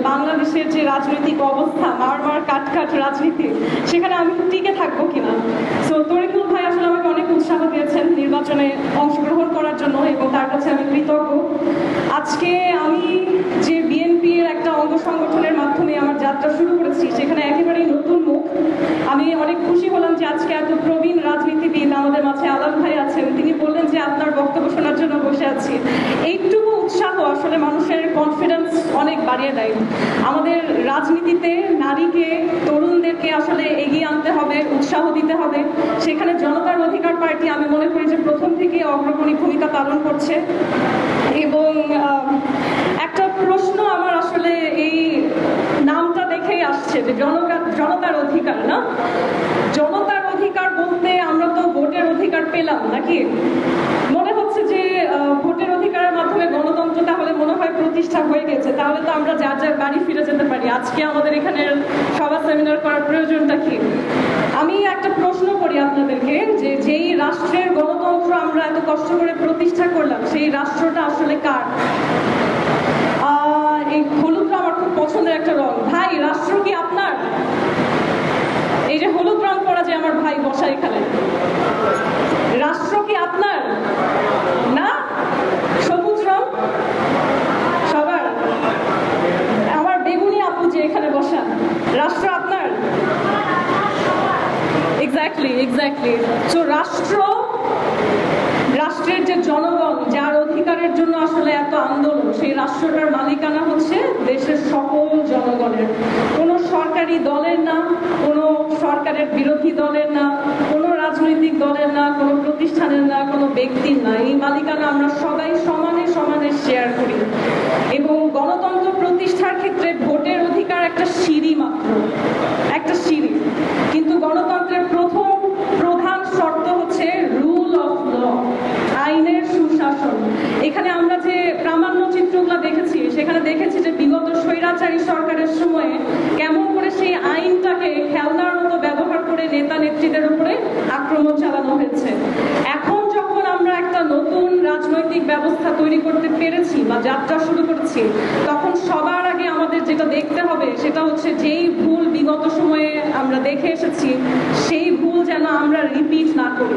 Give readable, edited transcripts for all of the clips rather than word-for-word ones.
বাংলাদেশের যে রাজনৈতিক অবস্থা, মার কাট রাজনীতি, সেখানে আমি টিকে থাকবো কিনা। সো তরিকুল ভাই আসলে আমাকে অনেক উৎসাহ দিয়েছেন নির্বাচনে অংশগ্রহণ করার জন্য, এবং তার কাছে আমি কৃতজ্ঞ। আজকে আমি যে বিএনপির একটা অঙ্গ সংগঠনের মাধ্যমে আমার যাত্রা শুরু করেছি, সেখানে একেবারেই নতুন মুখ। আমি অনেক খুশি হলাম যে আজকে এত প্রবীণ রাজনীতিবিদ আমাদের মাঝে আলাল ভাই আছেন। তিনি বললেন যে আপনার বক্তব্য শোনার জন্য বসে আছি। এইটুকু উৎসাহ আসলে মানুষের কনফিডেন্স অনেক বাড়িয়ে দেয়। আমাদের রাজনীতিতে নারীকে, তরুণদেরকে আসলে এগিয়ে আনতে হবে, উৎসাহ দিতে হবে। সেখানে জনতার অধিকার পার্টি আমি মনে করি যে প্রথম থেকে অগ্রগণী ভূমিকা পালন করছে। এবং একটা প্রশ্ন আমার আসলে এই নামটা দেখেই আসছে যে জনতার অধিকার, না? জনতার অধিকার বলতে আমরা তো ভোটের অধিকার পেলাম নাকি? মনে হচ্ছে যে ভোটের অধিকারের মাধ্যমে গণতন্ত্র তাহলে মনে হয় প্রতিষ্ঠা হয়ে গেছে, তাহলে তো আমরা যার যার বাড়ি ফিরে যেতে পারি। আজকে আমাদের এখানে সভা সেমিনার করার প্রয়োজনটা কি? আমি একটা প্রশ্ন করি আপনাদেরকে, যে যেই রাষ্ট্রের গণতন্ত্র আমরা এত কষ্ট করে প্রতিষ্ঠা করলাম, সেই রাষ্ট্রটা আসলে কার? এই হলুদটা আমার খুব পছন্দের একটা রং। ভাই, রাষ্ট্র কি আপনার? এই যে হলুদ রং করা যে আমার ভাই বসা এখানে, রাষ্ট্র কি আপনার? না? সবুজ রং সবার? আমার বেগুনি আপু যে এখানে বসা, রাষ্ট্র আপনার? এক্স্যাক্টলি। তো রাষ্ট্রের যে জনগণ, যার অধিকারের জন্য আসলে এত আন্দোলন, সেই রাষ্ট্রটার মালিকানা হচ্ছে দেশের সকল জনগণের। কোনো সরকারি দলের না, কোনো সরকারের বিরোধী দলের না, কোনো রাজনৈতিক দলের না, কোনো প্রতিষ্ঠানের না, কোনো ব্যক্তির না। এই মালিকানা আমরা সবাই সমানে সমানে শেয়ার করি। এবং গণতন্ত্র প্রতিষ্ঠার ক্ষেত্রে ভোটের অধিকার একটা সিঁড়ি মাত্র, একটা সিঁড়ি। কিন্তু গণতন্ত্রের প্রধান শর্ত হচ্ছে রুল অফ ল, আইনের সুশাসন। এখানে আমরা যে প্রামাণ্য চিত্রগুলো দেখেছি, সেখানে দেখেছি যে বিগত স্বৈরাচারী সরকারের সময়ে কেমন করে সেই আইনটাকে খেলনার মতো ব্যবহার করে নেতা নেত্রীদের উপরে আক্রমণ চালানো হয়েছে। এখন যখন আমরা একটা নতুন রাজনৈতিক ব্যবস্থা তৈরি করতে পেরেছি বা যাত্রা শুরু করেছি, তখন সবার আগে আমাদের যেটা দেখতে হবে সেটা হচ্ছে যেই ভুল বিগত সময়ে আমরা দেখে এসেছি, সেই ভুল যেন আমরা রিপিট না করি।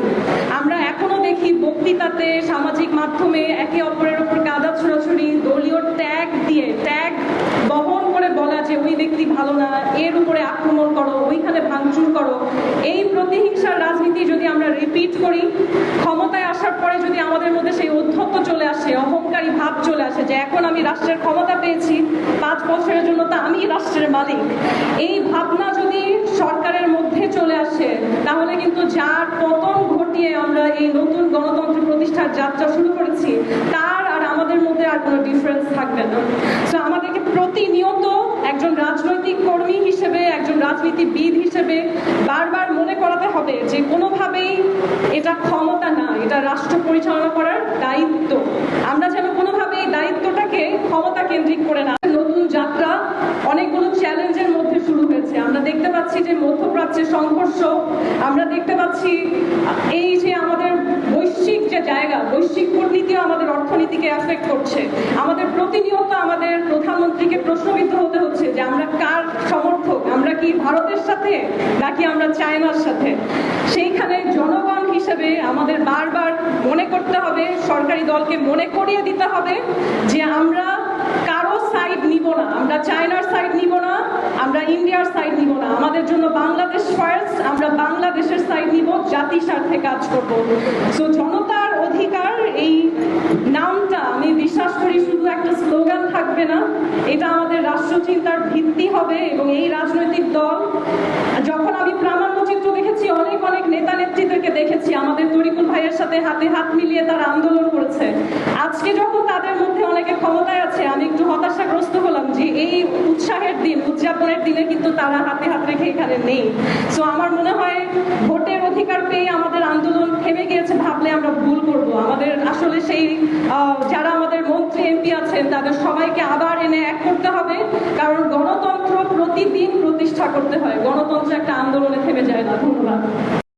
আমরা এখনো দেখি বক্তৃতাতে, সামাজিক মাধ্যমে একে অপরের উপর কাদা ছোড়াছুড়ি, দলীয় ট্যাগ বহন করে বলা যে ওই ব্যক্তি ভালো না, এর উপরে আক্রমণ করো, ওইখানে ভাঙচুর করো। এই প্রতিহিংসার রাজনীতি যদি আমরা রিপিট করি, ক্ষমতায় আসার পরে যদি আমাদের মধ্যে সেই উদ্ধত্ত চলে আসে, অহংকারী ভাব চলে আসে যে এখন আমি রাষ্ট্রের ক্ষমতা পেয়েছি, 5 বছরের জন্য তা আমি রাষ্ট্রের মালিক, এই ভাবনা যদি সরকারের মধ্যে চলে আসে, তাহলে কিন্তু যার পতন ঘটিয়ে আমরা এই নতুন গণতন্ত্র প্রতিষ্ঠার যাত্রা শুরু করেছি, তার আর আমাদের মধ্যে আর কোনো ডিফারেন্স থাকবে না। সো আমাদেরকে প্রতিনিয়ত একজন রাজনৈতিক কর্মী হিসেবে, একজন রাজনীতিবিদ হিসেবে বারবার মনে করাতে হবে যে কোনোভাবেই এটা ক্ষমতা না, এটা রাষ্ট্র পরিচালনা করার দায়িত্ব। আমরা যেন কোনোভাবেই দায়িত্বটাকে ক্ষমতা কেন্দ্রিক করে না। নতুন যাত্রা অনেকগুলো চ্যালেঞ্জের মধ্যে শুরু হয়েছে। আমরা দেখতে পাচ্ছি যে মধ্যপ্রাচ্যের সংঘর্ষ, আমরা দেখতে পাচ্ছি এই যে আমাদের বৈশ্বিক যে জায়গা, বৈশ্বিক কূটনীতিও আমাদের অর্থনীতিকে এফেক্ট করছে। আমাদের প্রতিনিয়ত আমাদের প্রধানমন্ত্রীকে প্রশ্নবিদ্ধ হতে হচ্ছে যে আমরা কার সমর্থক, আমরা কি ভারতের সাথে নাকি আমরা চায়নার সাথে। সেইখানে জনগণ হিসেবে আমাদের বারবার মনে করতে হবে, সরকারি দলকে মনে করিয়ে দিতে হবে যে আমরা কারো সাইড নিব না, আমরা চায়নার সাইড নিব না, আমরা ইন্ডিয়ার সাইড নিব না। আমাদের জন্য বাংলাদেশ ফার্স্ট, আমরা বাংলাদেশের সাইড নিব, জাতি স্বার্থে কাজ করব। সো জনতার অধিকার এই নামটা আমি বিশ্বাস করি শুধু একটা স্লোগান থাকবে না, এটা আমাদের রাষ্ট্রচিন্তার ভিত্তি হবে। এবং এই রাজনৈতিক দল, যখন আমি প্রামাণ্য চিত্র দেখেছি, অনেক নেতা নেত্রীদেরকে দেখেছি আমাদের তরিকুল ভাইয়ের সাথে হাতে হাত মিলিয়ে তারা আন্দোলন করেছে। আজকে যখন তাদের মধ্যে অনেকে ক্ষমতায় আছে, আমি একটু হতাশাগ্রস্ত হলাম যে এই উৎসাহের দিন, উদযাপনের দিনে কিন্তু তারা হাতে হাত রেখে এখানে নেই। সো আমার মনে হয় ভোটের অধিকার পেয়ে আমাদের আন্দোলন থেমে গিয়েছে ভাবলে আমরা ভুল করব। আমাদের আসলে সেই যারা আমাদের মন্ত্রী এমপি আছেন, তাদের সবাইকে আবার এনে এক করতে হবে, কারণ গণতন্ত্র প্রতিদিন প্রতিষ্ঠা করতে হয়। গণতন্ত্র একটা আন্দোলনে থেমে যায় না। ধন্যবাদ।